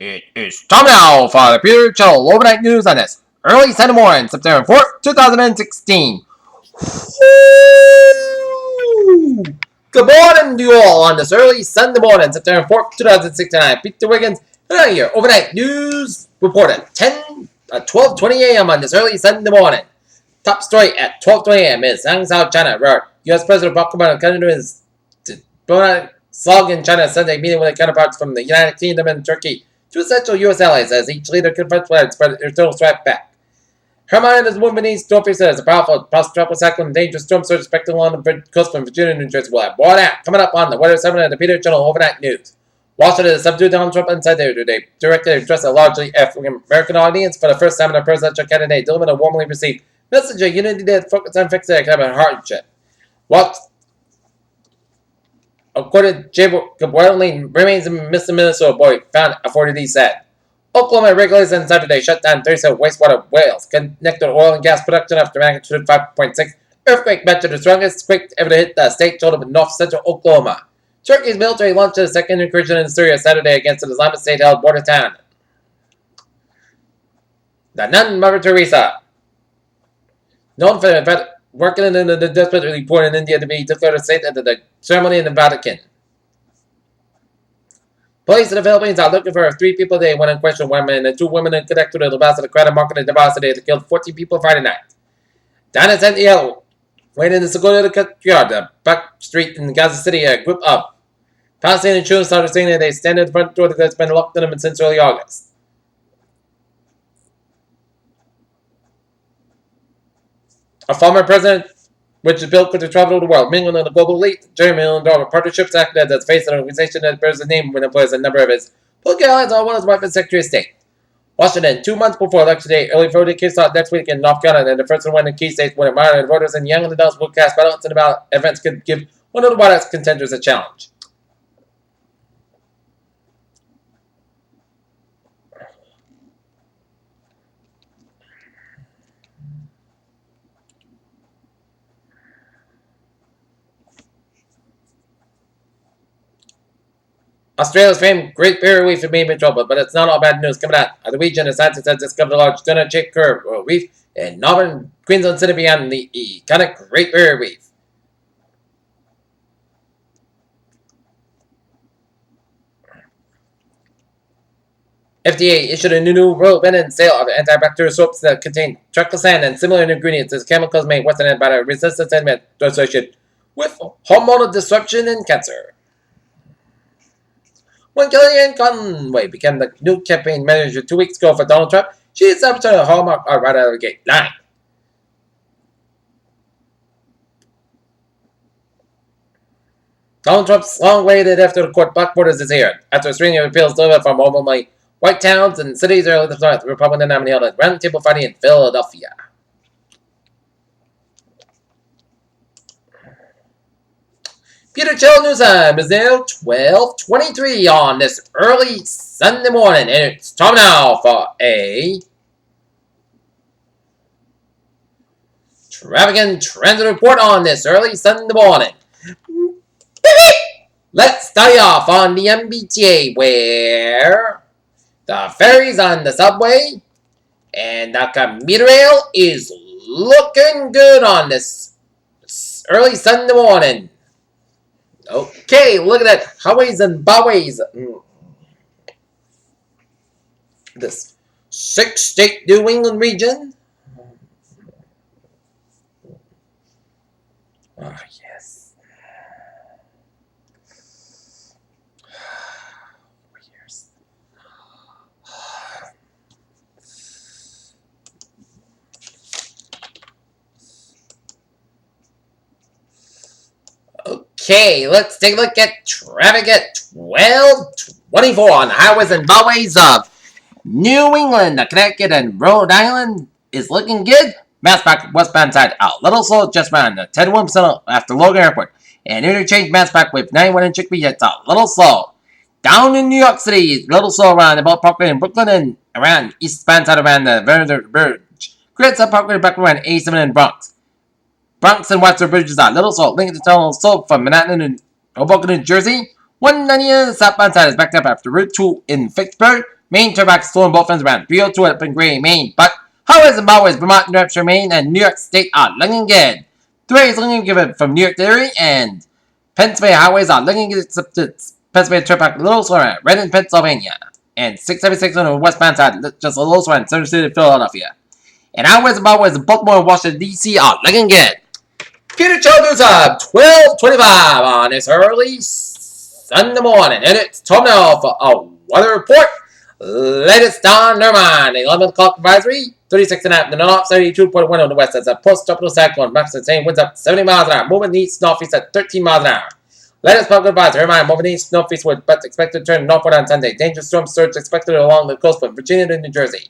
It is time now for the Peter Channel overnight news on this early Sunday morning, September 4th, 2016. Good morning to you all on this early Sunday morning, September 4th, 2016. I'm Peter Wiggins, and I'm your overnight news report at 12:20 a.m. on this early Sunday morning. Top story at 12:20 a.m. is Hangzhou, China, where U.S. President Barack Obama continued his slog in China Sunday, meeting with counterparts from the United Kingdom and Turkey, two essential U.S. allies, as each leader confronts plans for their total strike back. Hermione is one beneath storm says a powerful tropical cyclone and dangerous storm surge expected along the coast from Virginia and New Jersey. We'll have more of that coming up on the Weather 7 and the Peter Channel overnight news. Washington has subdued Donald Trump inside there today, directly addressed a largely African-American audience for the first time in a presidential candidate, delivering a warmly received message of unity that focused on fixing economic hardship. According to Jacob Wetling, remains in missing Minnesota boy found a 40D said. Oklahoma regulators on Saturday shut down 37 wastewater wells connected to oil and gas production after magnitude 5.6 earthquake measured the strongest quake ever to hit the state shoulder of north central Oklahoma. Turkey's military launched a second incursion in Syria Saturday against an Islamic State-held border town. The nun Mother Teresa, known for working in the desperately poor in India, to be declared a saint at the ceremony in the Vatican. Police in the Philippines are looking for 3 people today, one unquestioned women and 2 women connected to the loss of the crowd market diversity that killed 14 people Friday night. Dana Santiago, waiting in the Seguro Courtyard, the back street in Gaza City, a group of Palestinian children started saying that they stand at the front door that's been locked on them since early August. A former president, which is built to travel the world, mingling in the global elite, Jeremy Millen partnerships acted as face of an organization that bears the name when employs a number of his political allies, all one as wife and Secretary of State. Washington, 2 months before Election Day, early voting kicks off next week in North Carolina, and the first one in key states where modern voters and young adults will cast ballots, and about events could give one of the White House contenders a challenge. Australia's famed Great Barrier Reef may be in trouble, but it's not all bad news coming out of the region. The scientists have discovered a large donut-shaped curve or reef in northern Queensland City beyond the iconic Great Barrier Reef. FDA issued a new rule banning sale of antibacterial soaps that contain triclosan and similar ingredients as chemicals made Western antibiotic resistance and associated with hormonal disruption and cancer. When Kellyanne Conway became the new campaign manager 2 weeks ago for Donald Trump, she established a hallmark right out of the gate. 9. Donald Trump's long waited after the court blocked borders is here. After a string of appeals delivered from overwhelmingly white towns and cities early this month, the Republican nominee held a roundtable fighting in Philadelphia. Peter Channel News Time is now 12:23 on this early Sunday morning, and it's time now for a traffic and transit report on this early Sunday morning. Let's start off on the MBTA, where the ferries on the subway and the commuter rail is looking good on this early Sunday morning. Okay, look at that. Highways and byways. This 6-state New England region. Oh, yes. Okay, let's take a look at traffic at 12:24 on the highways and byways of New England. Connecticut and Rhode Island is looking good. Massback westbound side a little slow just around 10 after Logan Airport. And interchange Massback with 91 in Chicopee, it's a little slow. Down in New York City, a little slow around the Belt Parkway in Brooklyn and around eastbound side around the Vernon Bridge. Great Sub Parkway back around 87 in Bronx. Bronx and Western Bridges are little slow. Lincoln to Tunnel slow from Manhattan and Hoboken, New Jersey. 190 southbound side is backed up after Route 2 in Fitchburg. Maine turnback slowing both ends around. 302 up in Gray, Maine. But highways and byways, Vermont, New Hampshire, Maine, and New York State are looking good. 3 is looking good from New York to Erie, and Pennsylvania highways are looking good except Pennsylvania turnback a little slower at Reading, Pennsylvania. And 676 on the westbound side, just a little slower in Center City, Philadelphia. And highways and byways in Baltimore and Washington, D.C. are looking good. Peter Childers up 12:25 on this early Sunday morning, and it's time now for a weather report. Latest Don Nerman, 11 o'clock advisory, 36.5 in the north, 72.1 on the west. That's a post-tropical cyclone. Max the same winds up 70 miles an hour. Moving east, northeast at 13 miles an hour. Latest public advisory, Nerman, moving east, northeast with, but expected to turn northward on Sunday. Dangerous storm surge expected along the coast from Virginia to New Jersey.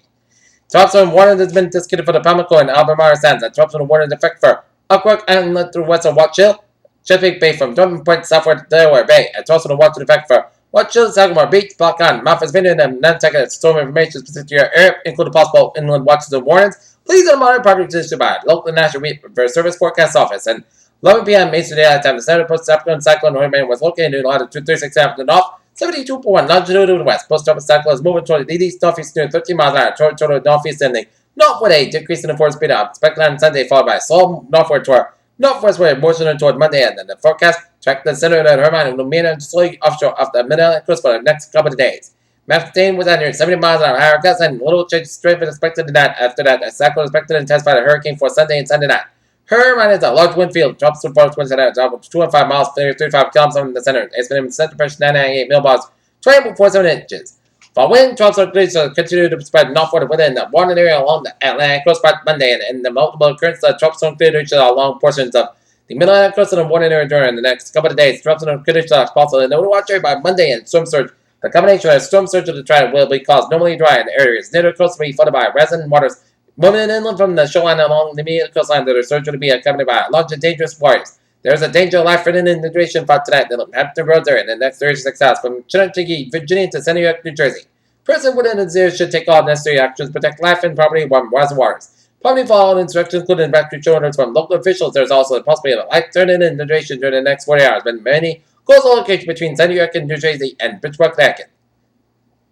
Top storm warning has been discounted for the Pamlico and Albemarle Sands. Top storm warning is effect for Upwork Inlet through west of Watch Hill, Chesapeake Bay from Drummond Point southward to Delaware Bay. And also the watch in effect for Watch Hill, Sagamore Beach, Block on, Memphis, Vineyard, and Nantucket. Storm information specific to your area, including possible inland watches and warnings. Please don't monitor property conditions by local and national weather service forecast office. And 11 p.m. Eastern Daylight Time, the center post tropical cyclone Hurricane was located in latitude 236 to the north, 72.1 longitude to the west. Post tropical cyclone is moving toward the east northeast near 13 miles an hour, toward northeast and the northward a decrease in the force speed up. Expected on Sunday, followed by a slow northward toward northwest way, motion toward Monday, and then the forecast track the center of the Herman will remain slowly offshore off the Mid-Atlantic coast for the next couple of days. Max contained was under 70 miles an hour. Higher gusts and little change strength is expected tonight. After that, a cyclone is expected to intensify the hurricane for Sunday and Sunday night. Herman is a large wind field, drops to force winds at a drop of 205 miles, 35 kilometers from the center. Estimated center pressure 998 millbars, 20.47 inches. For wind, trough circulation continue to spread northward within the warning area along the Atlantic coast by Monday, and in the multiple currents, the trough zone could reach along portions of the Mid-Atlantic coast and the warning area during the next couple of days. Trough zone could reach also in the watch area by Monday, and storm surge. The combination of storm surge and the tide will be caused normally dry in areas near the coast will be flooded by resin waters moving inland from the shoreline along the immediate coastline. That are surge will be accompanied by large and dangerous waters. There is a danger of life-threatening in the duration for tonight. The Hampton roads are in the next 36 hours from Chattanooga, Virginia to New York, New Jersey. Person within the zero should take all necessary actions to protect life and property from rising waters. Property following instructions, including evacuation orders from local officials. There's also the possibility of life-threatening in the duration during the next 40 hours. But many coastal locations between New York and New Jersey and Bridgeport, Connecticut.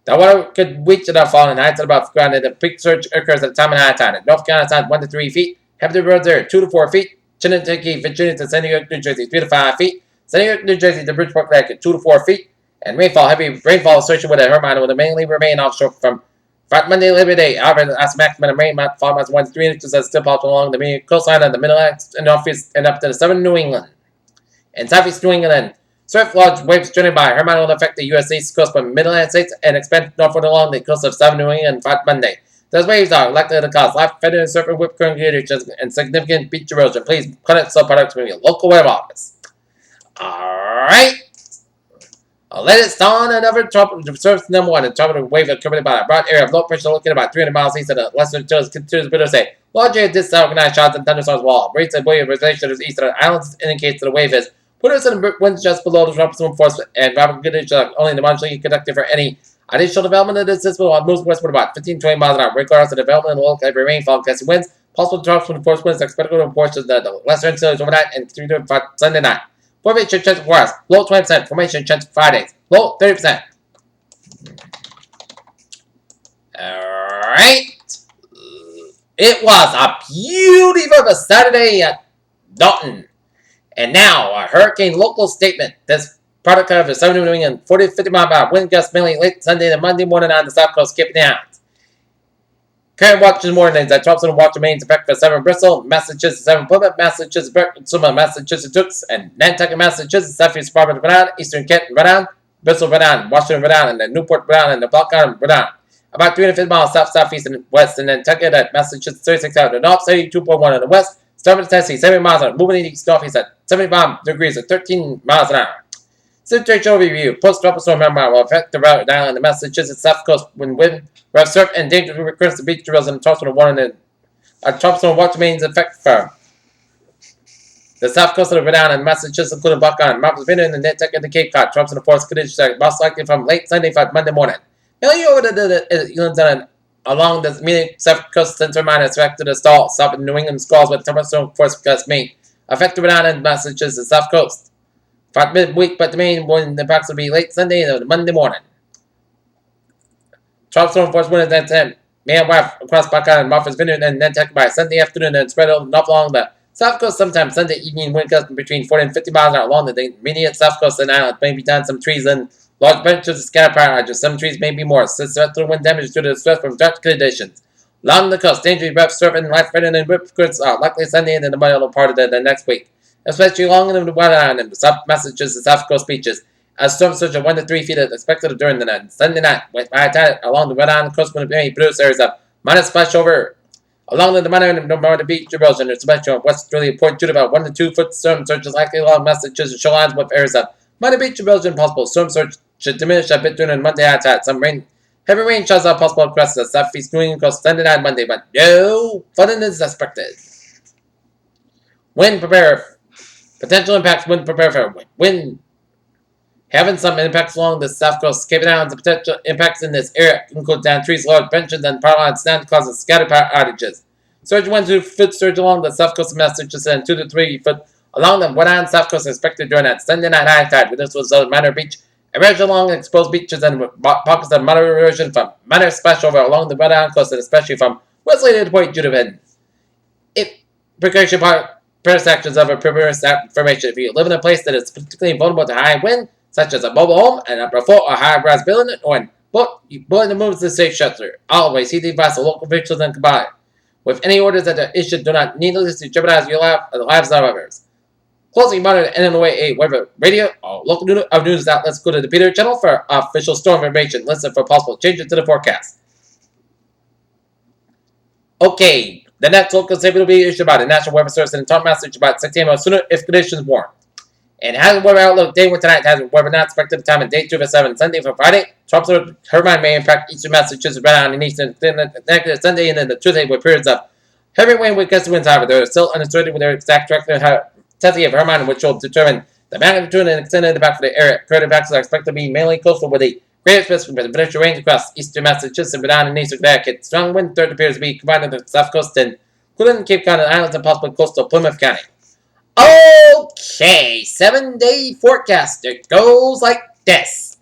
The water could reach the falling heights above ground, and the peak surge occurs at the time of high tide. North Carolina side 1 to 3 feet. Hampton roads are 2 to 4 feet. Chattanooga, Virginia to New York, New Jersey 3 to 5 feet. New York, New Jersey to Bridgeport, Connecticut 2 to 4 feet. And rainfall, heavy rainfall associated with a Herman will mainly remain offshore from Monday, Labor Day. However, as maximum rain amount fall as 1 to 3 inches as still possible along the coastline of the Middle Atlantic and northeast and up to the southern New England and southeast New England. Surf large waves journeyed by Herman will affect the U.S. East Coast from Mid-Atlantic states and expand northward along the coast of southern New England on Monday. Those waves are likely to cause life-threatening surfing, whip current conditions, and significant beach erosion. Please contact sub products from your local web office. Alright. Latest on another tropical surface number 1. A tropical wave accompanied by a broad area of low pressure located about 300 miles east of the western coast continues to say large area disorganized shots and thunderstorms wall. Rates of wave rotation east of the islands indicates that the wave is put us in winds just below the tropical force and rapid conditions only the marginally conductive for any additional development of this system moves westward about 15-20 miles an hour. Regardless of development and local heavy rainfall, gusty winds, possible tropical force winds expected to portions of the western insulars overnight and continue to Sunday night. Formation chance for us. Low 20%. Formation chance for Fridays. Low 30%. Alright. It was a beautiful Saturday at Dalton. And now, a hurricane local statement. This product of the southern New England 40 to 50 mile per hour wind gusts mainly late Sunday and Monday morning on the south coast, skipping the islands. Current watch this morning that drops on watch remains effect for 7 Bristol, Massachusetts, 7 Plymouth, Massachusetts, Berkshire, Massachusetts, Tooks, and Nantucket, Massachusetts, Southeast Department of Rhode Island, Eastern Kent, Rhode Island, Bristol, Rhode Island, Washington, Rhode Island, and Newport, Rhode Island, and the Block Island, Rhode Island. About 350 miles south, southeast, and west in Nantucket at Massachusetts, 36 out of the north, 72.1 on the west, Starboard Tennessee, 70 miles an hour, moving east northeast at 75 degrees at 13 miles an hour. Situation overview. Post-tropical storm Herman will affect the Rhode Island and Massachusetts south coast when wind, rough surf, and dangerous recurrence of beach drills and tropical warning and tropical watch remains effect for the south coast of the Rhode Island and Massachusetts, including Block Island, Mount Vineyard, and Nantucket, and the Cape Cod. Tropical and forest conditions are most likely from late Sunday to Monday morning. Mainly over the islands and along the immediate south coast, central Maine, affected the stall, south of New England squalls with temperature force gust Maine. Affected Rhode Island and Massachusetts, south coast. For midweek, but the main wind impacts will be late Sunday and Monday morning. Top storm force wind at 10. Man wave across Buckeye and Martha's Vineyard and then taken by Sunday afternoon and spread over not along the south coast. Sometimes Sunday evening wind gusts between 40 and 50 miles an hour along the immediate south coast of the island. Maybe down some trees and large branches of scattered power outages. Some trees may be more. Through wind damage due to the stress from drought conditions. Along the coast, dangerous rough surfing, life-threatening and whip currents are likely Sunday and in the middle part of the next week. Especially along in the water island and the South Massachusetts South Coast beaches. A storm surge of 1 to 3 feet is expected during the night. Sunday night, with high tide along the Rhode Island coast may produce areas of minus splash over. Along the minor and Northern beach erosion, there's special West Australia Port due to about 1 to 2 foot storm surges likely along Massachusetts shorelines with areas of minor beach erosion possible. Storm surge should diminish a bit during Monday high tide. Some heavy rain showers are possible across the southeast New England coast Sunday night Monday, but no flooding is expected. Wind prepare. Potential impacts. Wind prepare for wind. Having some impacts along the south coast, Cape Islands, the potential impacts in this area include down trees, large branches, and power lines down causing scattered power outages. Surge 1 to 2 foot surge along the south coast of Massachusetts and 2 to 3 foot along the Rhode Island south coast expected during that Sunday night high tide. With this was a minor beach erosion along exposed beaches and pockets of minor erosion from minor splash over along the Rhode Island coast and especially from westerly to the point due to wind. If precaution first actions of a previous information, if you live in a place that is particularly vulnerable to high wind, such as a mobile home, and upper floor or high-rise building, or in boat, you board the move to the safe shelter. Always heed the advice of local officials and comply with any orders that are issued. Do not needlessly jeopardize your life or the lives of others. Closely monitor NOAA weather radio or local news outlets. Go to the Peter channel for official storm information. Listen for possible changes to the forecast. Okay, the next local statement will be issued by the National Weather Service in Tom, Massachusetts about 6 a.m. or sooner if conditions warrant. And hazard weather outlook day 1 tonight. Hazard weather not expected time and day 2 for 7 Sunday for Friday. Tropical Hermine may impact eastern Massachusetts, Rhode Island, and eastern Sunday, and then the Tuesday with periods of heavy rain with gusty winds. However, there is still uncertainty with their exact direction intensity of Hermine, which will determine the magnitude and extent of the impact for the area. Current impacts are expected to be mainly coastal with a greatest risk from potential rain across eastern Massachusetts, Rhode Island, and eastern Connecticut. Strong wind threat appears to be combined with the south coast and including Cape Cod Islands and possibly coastal Plymouth County. Okay, 7-day forecast. It goes like this.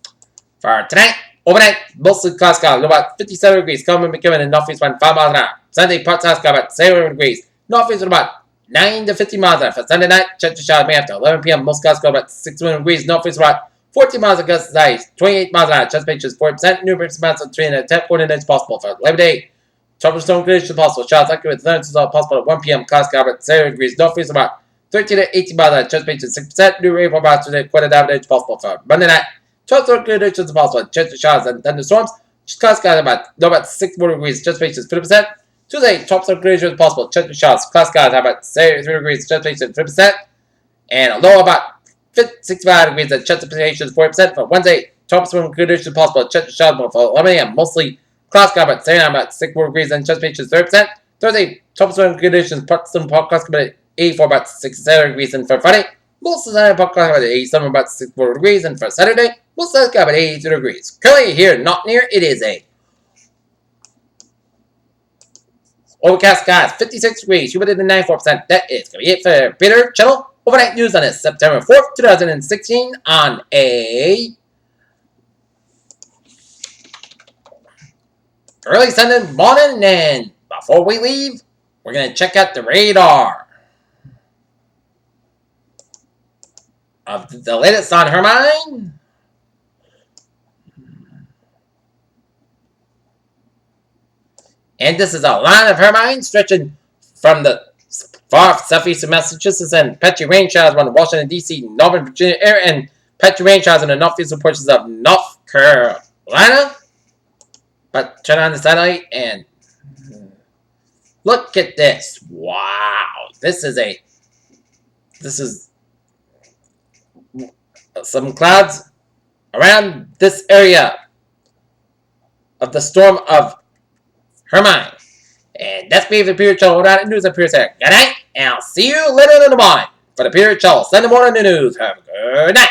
For tonight, overnight, mostly clouds sky, about 57 degrees, coming and becoming in northeast wind 5 miles an hour. Sunday, part south sky about 7 degrees, northeast about 9 to 50 miles an hour. For Sunday night, chance of showers may after 11 p.m. Most clouds go about 61 degrees, northeast about 14 miles of gusts ice, 28 miles an hour. Chance pitch is 40%. New breaks amounts of 3 and 10 coordinates possible. For 11 day, tropical storm conditions possible. Showers likely with thunderstorms are possible at 1 p.m. Clouds sky about 0 degrees, northeast about 13 to 18 miles an hour. Chance pitch is 6%. New rainfall about today, quarter average possible. For Monday night, tropical conditions possible. Chance of showers and thunderstorms. Clouds sky about 6 more degrees. Chance pitch is 50%. Tuesday, tropical conditions possible. Chance of showers. Clouds sky about 3 degrees. Chance pitch is 50%. And a low about 65 degrees. And chance precipitation is 40%. For Wednesday, tropical conditions possible. Chance of showers for 11 a.m. Mostly clouds sky about 6 more degrees. And chance pitch is 30%. Thursday, tropical conditions. Some clouds about 84 about 67 degrees. And for Friday, most of the time about 87 about 64 degrees. And for Saturday, most of the time about 82 degrees. Currently here, not near, it is a overcast skies, 56 degrees, humidity 94%. That is going to be it for Peter Channel Overnight News on this September 4th, 2016 on a early Sunday morning. And before we leave, we're going to check out the radar of the latest on Hermine. And this is a line of Hermine stretching from the far southeast of Massachusetts and patchy rain showers around the Washington, D.C., Northern Virginia area, and patchy rain showers in the northeastern portions of North Carolina. But turn on the satellite and look at this. Wow. This is some clouds around this area of the storm of Hermine. And that's me for the Peter Channel. Without news appears here. Good night, and I'll see you later in the morning for the Peter Channel Sunday morning news. Have a good night.